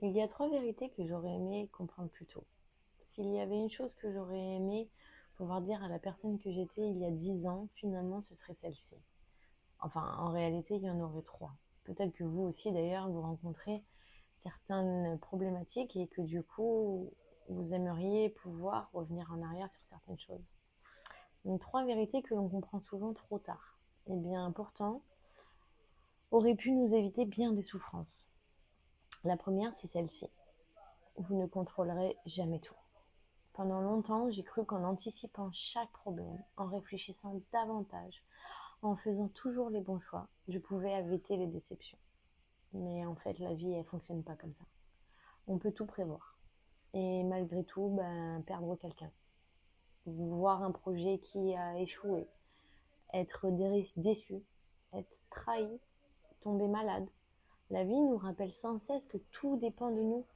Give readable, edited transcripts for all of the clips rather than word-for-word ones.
Il y a trois vérités que j'aurais aimé comprendre plus tôt. S'il y avait une chose que j'aurais aimé pouvoir dire à la personne que j'étais il y a 10 ans, finalement, ce serait celle-ci. Enfin, en réalité, il y en aurait trois. Peut-être que vous aussi, d'ailleurs, vous rencontrez certaines problématiques et que du coup, vous aimeriez pouvoir revenir en arrière sur certaines choses. Donc, trois vérités que l'on comprend souvent trop tard. Et bien, pourtant, auraient pu nous éviter bien des souffrances. La première, c'est celle-ci. Vous ne contrôlerez jamais tout. Pendant longtemps, j'ai cru qu'en anticipant chaque problème, en réfléchissant davantage, en faisant toujours les bons choix, je pouvais éviter les déceptions. Mais en fait, la vie, elle fonctionne pas comme ça. On peut tout prévoir. Et malgré tout, perdre quelqu'un. Voir un projet qui a échoué. Être déçu. Être trahi. Tomber malade. La vie nous rappelle sans cesse que tout dépend de nous.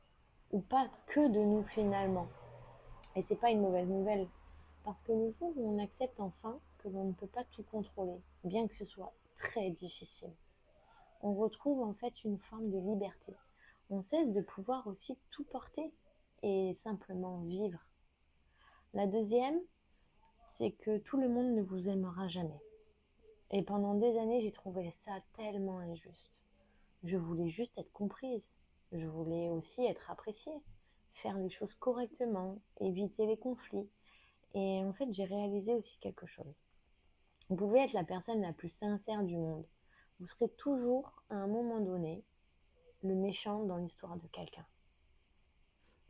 Ou pas que de nous finalement. Et c'est pas une mauvaise nouvelle. Parce que le jour où on accepte enfin que l'on ne peut pas tout contrôler, bien que ce soit très difficile, on retrouve en fait une forme de liberté. On cesse de pouvoir aussi tout porter et simplement vivre. La deuxième, c'est que tout le monde ne vous aimera jamais. Et pendant des années, j'ai trouvé ça tellement injuste. Je voulais juste être comprise. Je voulais aussi être appréciée, faire les choses correctement, éviter les conflits. Et en fait, j'ai réalisé aussi quelque chose. Vous pouvez être la personne la plus sincère du monde. Vous serez toujours, à un moment donné, le méchant dans l'histoire de quelqu'un.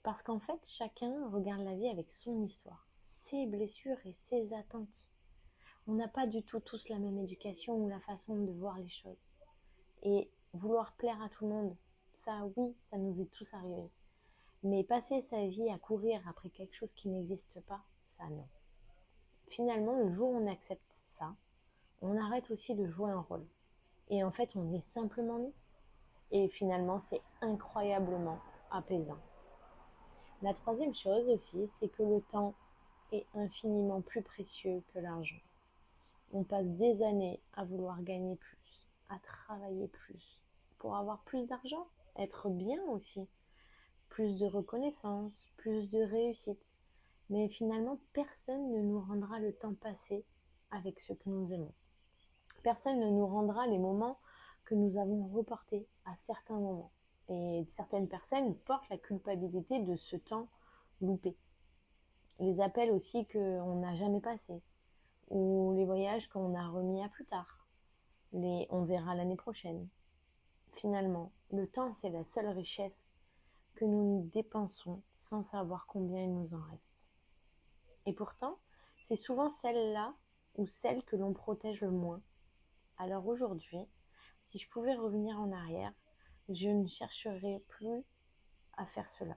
Parce qu'en fait, chacun regarde la vie avec son histoire, ses blessures et ses attentes. On n'a pas du tout tous la même éducation ou la façon de voir les choses. Et vouloir plaire à tout le monde, ça oui, ça nous est tous arrivé. Mais passer sa vie à courir après quelque chose qui n'existe pas, ça non. Finalement, le jour où on accepte ça, on arrête aussi de jouer un rôle. Et en fait, on est simplement nous. Et finalement, c'est incroyablement apaisant. La troisième chose aussi, c'est que le temps est infiniment plus précieux que l'argent. On passe des années à vouloir gagner plus, à travailler plus, pour avoir plus d'argent, être bien aussi, plus de reconnaissance, plus de réussite. Mais finalement, personne ne nous rendra le temps passé avec ce que nous aimons. Personne ne nous rendra les moments que nous avons reportés à certains moments. Et certaines personnes portent la culpabilité de ce temps loupé. Les appels aussi qu'on n'a jamais passés, ou les voyages qu'on a remis à plus tard, les on verra l'année prochaine. Finalement, le temps, c'est la seule richesse que nous dépensons sans savoir combien il nous en reste. Et pourtant, c'est souvent celle-là ou celle que l'on protège le moins. Alors aujourd'hui, si je pouvais revenir en arrière, je ne chercherais plus à faire cela.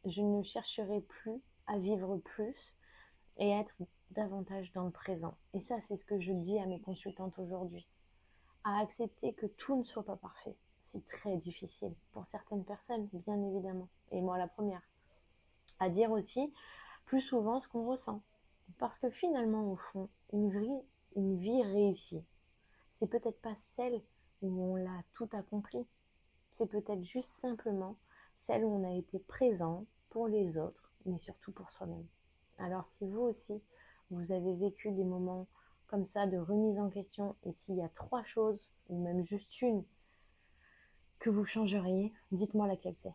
Je ne chercherais plus à vivre plus et être davantage dans le présent. Et ça, c'est ce que je dis à mes consultantes aujourd'hui. À accepter que tout ne soit pas parfait. C'est très difficile pour certaines personnes, bien évidemment. Et moi, la première. À dire aussi plus souvent ce qu'on ressent. Parce que finalement, au fond, une vie réussie, c'est peut-être pas celle où on l'a tout accompli. C'est peut-être juste simplement celle où on a été présent pour les autres, mais surtout pour soi-même. Alors si vous aussi, vous avez vécu des moments comme ça de remise en question, et s'il y a trois choses, ou même juste une, que vous changeriez, dites-moi laquelle c'est.